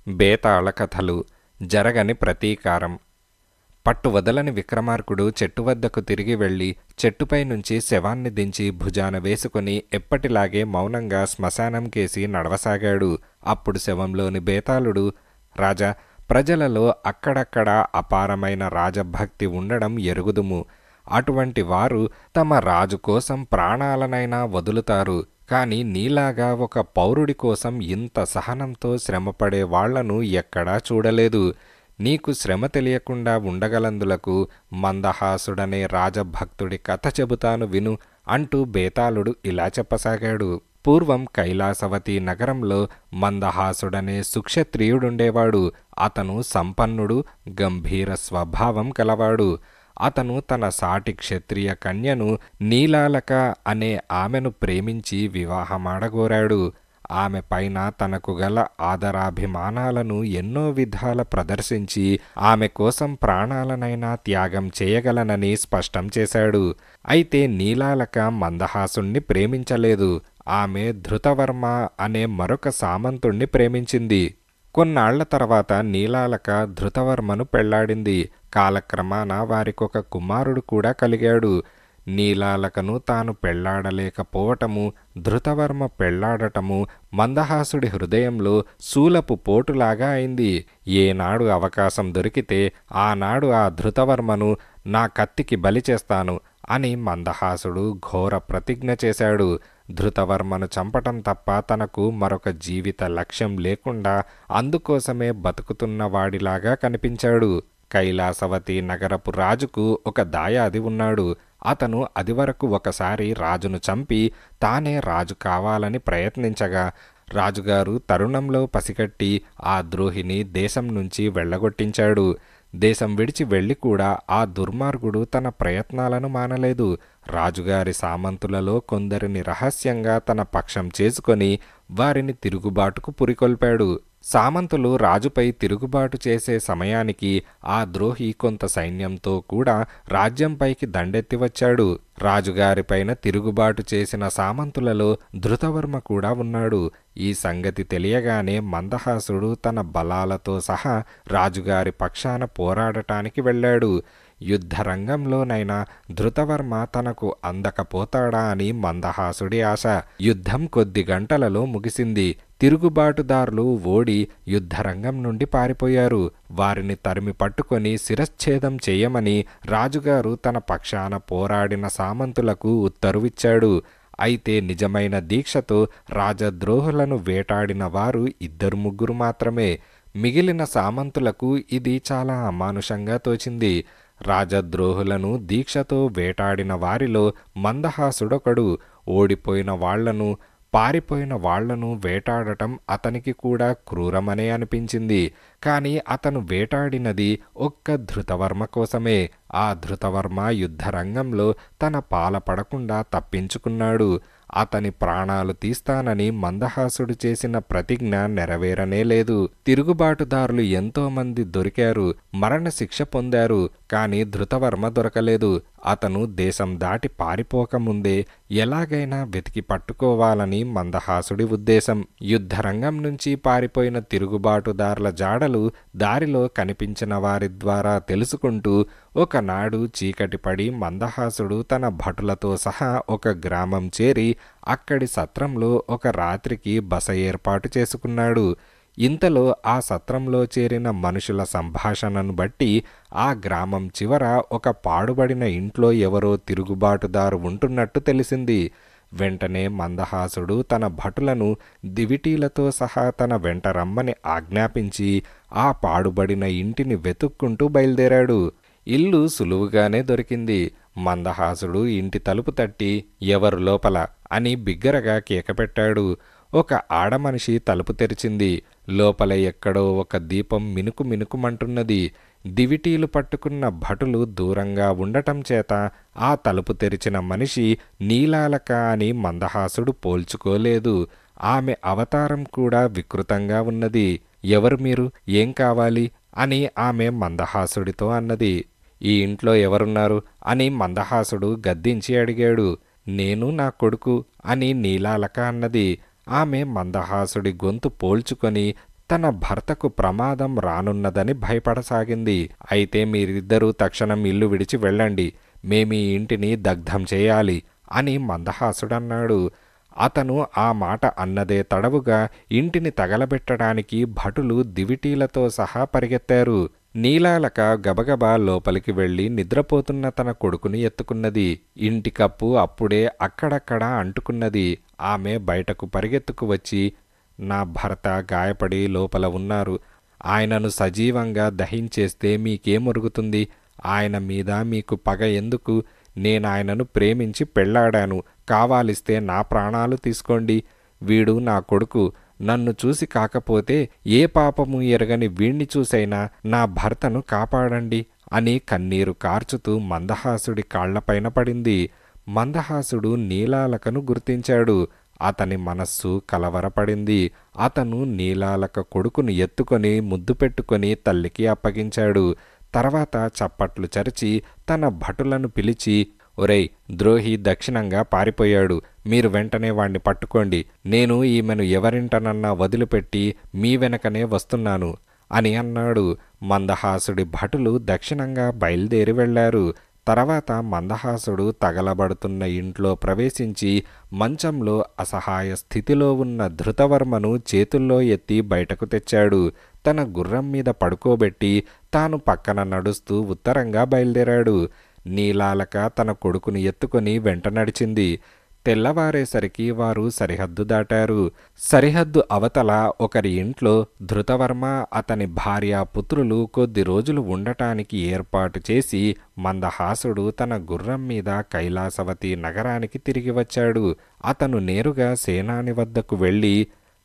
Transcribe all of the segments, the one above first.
బేతాళ కథలు. జరగని ప్రతీకారం. పట్టువదలని విక్రమార్కుడు చెట్టు వద్దకు తిరిగి వెళ్ళి చెట్టుపై నుంచి శవాన్ని దించి భుజాన వేసుకుని ఎప్పటిలాగే మౌనంగా శ్మశానం కేసి నడవసాగాడు. అప్పుడు శవంలోని బేతాళుడు, రాజా, ప్రజలలో అక్కడక్కడా అపారమైన రాజభక్తి ఉండడం ఎరుగుదుము. అటువంటి వారు తమ రాజు కోసం ప్రాణాలనైనా వదులుతారు. కాని నీలాగా ఒక పౌరుడి కోసం ఇంత సహనంతో శ్రమపడే వాళ్లను ఎక్కడా చూడలేదు. నీకు శ్రమ తెలియకుండా ఉండగలందులకు మందహాసుడనే రాజభక్తుడి కథ చెబుతాను విను అంటూ బేతాళుడు ఇలా చెప్పసాగాడు. పూర్వం కైలాసవతి నగరంలో మందహాసుడనే సుక్షత్రియుడుండేవాడు. అతను సంపన్నుడు, గంభీర స్వభావం కలవాడు. అతను తన సాటి క్షత్రియ కన్యను నీలాలక అనే ఆమెను ప్రేమించి వివాహమాడగోరాడు. ఆమె పైన తనకు గల ఆదరాభిమానాలను ఎన్నో విధాల ప్రదర్శించి ఆమె కోసం ప్రాణాలనైనా త్యాగం చేయగలనని స్పష్టం చేశాడు. అయితే నీలాలక మందహాసుణ్ణి ప్రేమించలేదు. ఆమె ధృతవర్మ అనే మరొక సామంతుణ్ణి ప్రేమించింది. కొన్నాళ్ల తర్వాత నీలాలక ధృతవర్మను పెళ్లాడింది. కాలక్రమాన వారికొక కుమారుడు కూడా కలిగాడు. నీలాలకను తాను పెళ్లాడలేకపోవటము, ధృతవర్మ పెళ్లాడటము మందహాసుడి హృదయంలో శూలపు పోటులాగా అయింది. ఏనాడు అవకాశం దొరికితే ఆనాడు ఆ ధృతవర్మను నా కత్తికి బలి చేస్తాను అని మందహాసుడు ఘోర ప్రతిజ్ఞ చేశాడు. ధృతవర్మను చంపటం తప్ప తనకు మరొక జీవిత లక్ష్యం లేకుండా అందుకోసమే బతుకుతున్న వాడిలాగా కనిపించాడు. కైలాసవతి నగరపు రాజుకు ఒక దాయాది ఉన్నాడు. అతను అదివరకు ఒకసారి రాజును చంపి తానే రాజు కావాలని ప్రయత్నించగా రాజుగారు తరుణంలో పసిగట్టి ఆ ద్రోహిని దేశం నుంచి వెళ్ళగొట్టించాడు. దేశం విడిచి వెళ్ళి కూడా ఆ దుర్మార్గుడు తన ప్రయత్నాలను మానలేదు. రాజుగారి సామంతులలో కొందరిని రహస్యంగా తన పక్షం చేసుకొని వారిని తిరుగుబాటుకు పురికొల్పాడు. సామంతులు రాజుపై తిరుగుబాటు చేసే సమయానికి ఆ ద్రోహి కొంత సైన్యంతో కూడా రాజ్యంపైకి దండెత్తి వచ్చాడు. రాజుగారిపైన తిరుగుబాటు చేసిన సామంతులలో ధృతవర్మ కూడా ఉన్నాడు. ఈ సంగతి తెలియగానే మందహాసుడు తన బలాలతో సహా రాజుగారి పక్షాన పోరాడటానికి వెళ్ళాడు. యుద్ధరంగంలోనైనా ధృతవర్మ తనకు అందకపోతాడా అని మందహాసుడి ఆశ. యుద్ధం కొద్ది గంటలలో ముగిసింది. తిరుగుబాటుదారులు ఓడి యుద్ధరంగం నుండి పారిపోయారు. వారిని తరిమి పట్టుకొని శిరశ్ఛేదం చేయమని రాజుగారు తన పక్షాన పోరాడిన సామంతులకు ఉత్తర్విచ్చాడు. అయితే నిజమైన దీక్షతో రాజద్రోహులను వేటాడిన వారు 2-3 మాత్రమే. మిగిలిన సామంతులకు ఇది చాలా అమానుషంగా తోచింది. రాజద్రోహులను దీక్షతో వేటాడిన వారిలో మందహాసుడొకడు. ఓడిపోయిన వాళ్లను, పారిపోయిన వాళ్లను వేటాడటం అతనికి కూడా క్రూరమనే అనిపించింది. కాని అతను వేటాడినది ఒక్క ధృతవర్మ కోసమే. ఆ ధృతవర్మ యుద్ధరంగంలో తన పాలపడకుండా తప్పించుకున్నాడు. అతని ప్రాణాలు తీస్తానని మందహాసుడు చేసిన ప్రతిజ్ఞ నెరవేరనే లేదు. తిరుగుబాటుదారులు ఎంతోమంది దొరికారు, మరణశిక్ష పొందారు. కాని ధృతవర్మ దొరకలేదు. అతను దేశం దాటి పారిపోకముందే ఎలాగైనా వెతికి పట్టుకోవాలని మందహాసుడి ఉద్దేశం. యుద్ధరంగం నుంచి పారిపోయిన తిరుగుబాటుదారుల జాడలు దారిలో కనిపించిన వారి ద్వారా తెలుసుకుంటూ ఒకనాడు చీకటి పడి మందహాసుడు తన భటులతో సహా ఒక గ్రామం చేరి అక్కడి సత్రంలో ఒక రాత్రికి బస ఏర్పాటు చేసుకున్నాడు. ఇంతలో ఆ సత్రంలో చేరిన మనుషుల సంభాషణను బట్టి ఆ గ్రామం చివర ఒక పాడుబడిన ఇంట్లో ఎవరో తిరుగుబాటుదారు ఉంటున్నట్టు తెలిసింది. వెంటనే మందహాసుడు తన భటులను దివిటీలతో సహా తన వెంట రమ్మని ఆజ్ఞాపించి ఆ పాడుబడిన ఇంటిని వెతుక్కుంటూ బయలుదేరాడు. ఇల్లు సులువుగానే దొరికింది. మందహాసుడు ఇంటి తలుపు తట్టి ఎవరు లోపల అని బిగ్గరగా కేకపెట్టాడు. ఒక ఆడమనిషి తలుపు తెరిచింది. లోపల ఎక్కడో ఒక దీపం మినుకు మినుకుమంటున్నది. దివిటీలు పట్టుకున్న భటులు దూరంగా ఉండటం చేత ఆ తలుపు తెరిచిన మనిషి నీలాలక అని మందహాసుడు పోల్చుకోలేదు. ఆమె అవతారం కూడా వికృతంగా ఉన్నది. ఎవరు మీరు, ఏం కావాలి అని ఆమె మందహాసుడితో అన్నది. ఈ ఇంట్లో ఎవరున్నారు అని మందహాసుడు గద్దించి అడిగాడు. నేను నా కొడుకు అని నీలాలక అన్నది. ఆమె మందహాసుడి గొంతు పోల్చుకొని తన భర్తకు ప్రమాదం రానున్నదని భయపడసాగింది. అయితే మీరిద్దరూ తక్షణం ఇల్లు విడిచి వెళ్ళండి, మేమీ ఇంటిని దగ్ధం చేయాలి అని మందహాసుడన్నాడు. అతను ఆ మాట అన్నదే తడవుగా ఇంటిని తగలబెట్టడానికి భటులు దివిటీలతో సహా పరిగెత్తారు. నీలాలక గబగబా లోపలికి వెళ్ళి నిద్రపోతున్న తన కొడుకుని ఎత్తుకున్నది. ఇంటి కప్పు అప్పుడే అక్కడక్కడా అంటుకున్నది. ఆమె బయటకు పరిగెత్తుకు వచ్చి, నా భర్త గాయపడి లోపల ఉన్నారు, ఆయనను సజీవంగా దహించేస్తే మీకేమొరుగుతుంది? ఆయన మీద మీకు పగ ఎందుకు? నేనాయనను ప్రేమించి పెళ్లాడాను, కావాలిస్తే నా ప్రాణాలు తీసుకోండి. వీడు నా కొడుకు, నన్ను చూసి కాకపోతే ఏ పాపము ఎరగని వీణ్ణి చూసైనా నా భర్తను కాపాడండి అని కన్నీరు కార్చుతూ మందహాసుడి కాళ్లపైన పడింది. మందహాసుడు నీలాలకను గుర్తించాడు. అతని మనస్సు కలవరపడింది. అతను నీలాలక కొడుకును ఎత్తుకొని ముద్దు పెట్టుకొని తల్లికి అప్పగించాడు. తర్వాత చప్పట్లు చరిచి తన భటులను పిలిచి, ఒరేయ్, ద్రోహి దక్షిణంగా పారిపోయాడు, మీరు వెంటనే వాణ్ణి పట్టుకోండి, నేను ఈమెను ఎవరింటనన్నా వదిలిపెట్టి మీ వెనకనే వస్తున్నాను అని అన్నాడు. మందహాసుడి భటులు దక్షిణంగా బయలుదేరి వెళ్లారు. తర్వాత మందహాసుడు తగలబడుతున్న ఇంట్లో ప్రవేశించి మంచంలో అసహాయ స్థితిలో ఉన్న ధృతవర్మను చేతుల్లో ఎత్తి బయటకు తెచ్చాడు. తన గుర్రం మీద పడుకోబెట్టి తాను పక్కన నడుస్తూ ఉత్తరంగా బయలుదేరాడు. నీలాలక తన కొడుకుని ఎత్తుకొని వెంట నడిచింది. తెల్లవారేసరికి వారు సరిహద్దు దాటారు. సరిహద్దు అవతల ఒకరి ఇంట్లో ధృతవర్మ, అతని భార్య, పుత్రులు కొద్ది రోజులు ఉండటానికి ఏర్పాటు చేసి మందహాసుడు తన గుర్రం మీద కైలాసవతి నగరానికి తిరిగి వచ్చాడు. అతను నేరుగా సేనాని వద్దకు వెళ్ళి,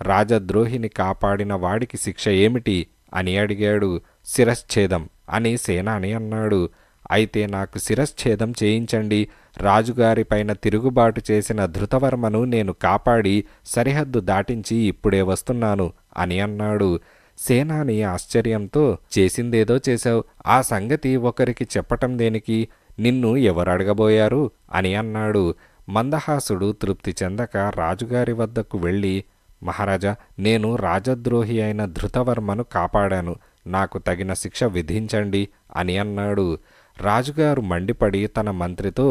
రాజద్రోహిని కాపాడిన వాడికి శిక్ష ఏమిటి అని అడిగాడు. శిరశ్ఛేదం అని సేనాని అన్నాడు. అయితే నాకు శిరశ్ఛేదం చేయించండి, రాజుగారిపైన తిరుగుబాటు చేసిన ధృతవర్మను నేను కాపాడి సరిహద్దు దాటించి ఇప్పుడే వస్తున్నాను అని అన్నాడు. సేనాని ఆశ్చర్యంతో, చేసిందేదో చేశావు, ఆ సంగతి ఒకరికి చెప్పటం దేనికి? నిన్ను ఎవరు అడగబోయారు అని అన్నాడు. మందహాసుడు తృప్తి చెందక రాజుగారి వద్దకు వెళ్ళి, మహారాజా, నేను రాజద్రోహి అయిన ధృతవర్మను కాపాడాను, నాకు తగిన శిక్ష విధించండి అని అన్నాడు. రాజుగారు మండిపడి తన మంత్రితో,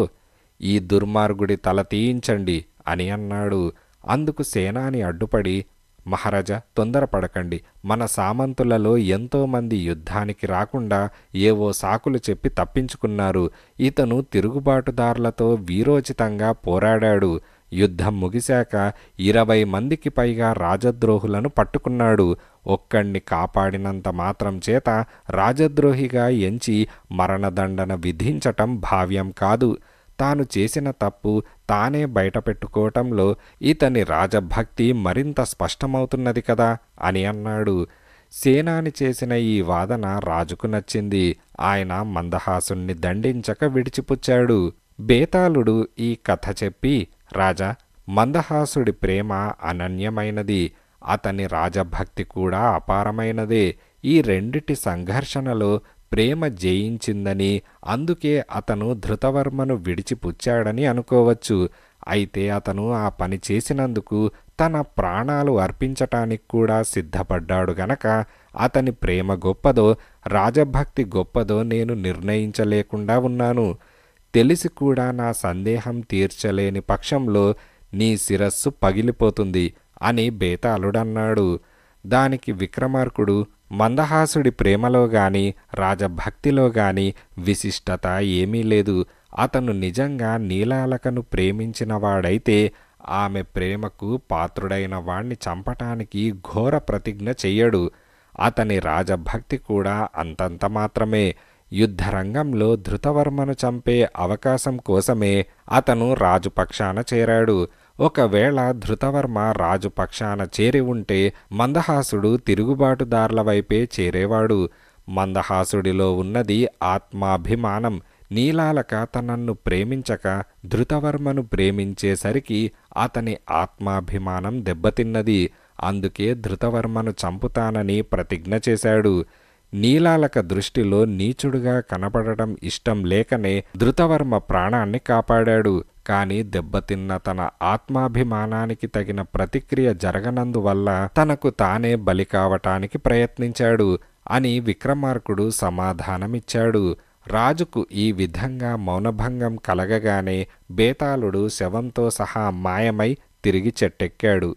ఈ దుర్మార్గుడి తల తీయించండి అని అన్నాడు. అందుకు సేనాని అడ్డుపడి, మహారాజా, తొందరపడకండి, మన సామంతులలో ఎంతోమంది యుద్ధానికి రాకుండా ఏవో సాకులు చెప్పి తప్పించుకున్నారు. ఇతను తిరుగుబాటుదారులతో వీరోచితంగా పోరాడాడు. యుద్ధం ముగిశాక 20 మందికి పైగా రాజద్రోహులను పట్టుకున్నాడు. ఒక్కణ్ణి కాపాడినంత మాత్రం చేత రాజద్రోహిగా ఎంచి మరణదండన విధించటం భావ్యం కాదు. తాను చేసిన తప్పు తానే బయటపెట్టుకోవటంలో ఇతని రాజభక్తి మరింత స్పష్టమవుతున్నది కదా అని అన్నాడు. సేనాని చేసిన ఈ వాదన రాజుకు నచ్చింది. ఆయన మందహాసుణ్ణి దండించక విడిచిపుచ్చాడు. బేతాళుడు ఈ కథ చెప్పి, రాజా, మందహాసుడి ప్రేమ అనన్యమైనది, అతని రాజభక్తి కూడా అపారమైనదే. ఈ రెండిటి సంఘర్షణలో ప్రేమ జయించిందని, అందుకే అతను ధృతవర్మను విడిచిపుచ్చాడని అనుకోవచ్చు. అయితే అతను ఆ పని చేసినందుకు తన ప్రాణాలు అర్పించటానికి కూడా సిద్ధపడ్డాడు గనక అతని ప్రేమ గొప్పదో రాజభక్తి గొప్పదో నేను నిర్ణయించలేకుండా ఉన్నాను. తెలిసి కూడా నా సందేహం తీర్చలేని పక్షంలో నీ శిరస్సు పగిలిపోతుంది అని బేతాళుడన్నాడు. దానికి విక్రమార్కుడు, మందహాసుడి ప్రేమలో గాని రాజభక్తిలో గాని విశిష్టత ఏమీ లేదు. అతను నిజంగా నీలాలకను ప్రేమించినవాడైతే ఆమె ప్రేమకు పాత్రుడైన వాణ్ణి చంపటానికి ఘోర ప్రతిజ్ఞ చెయ్యడు. అతని రాజభక్తి కూడా అంతంత మాత్రమే. యుద్ధరంగంలో ధృతవర్మను చంపే అవకాశం కోసమే అతను రాజుపక్షాన చేరాడు. ఒకవేళ ధృతవర్మ రాజుపక్షాన చేరి ఉంటే మందహాసుడు తిరుగుబాటుదారుల వైపే చేరేవాడు. మందహాసుడిలో ఉన్నది ఆత్మాభిమానం. నీలాలక తనన్ను ప్రేమించక ధృతవర్మను ప్రేమించేసరికి అతని ఆత్మాభిమానం దెబ్బతిన్నది. అందుకే ధృతవర్మను చంపుతానని ప్రతిజ్ఞ చేశాడు. నీలాలక దృష్టిలో నీచుడుగా కనపడటం ఇష్టం లేకనే ధృతవర్మ ప్రాణాన్ని కాపాడాడు. కానీ దెబ్బతిన్న తన ఆత్మాభిమానానికి తగిన ప్రతిక్రియ జరగనందువల్ల తనకు తానే బలి కావటానికి ప్రయత్నించాడు అని విక్రమార్కుడు సమాధానమిచ్చాడు. రాజుకు ఈ విధంగా మౌనభంగం కలగగానే బేతాళుడు శవంతో సహా మాయమై తిరిగి చెట్టెక్కాడు.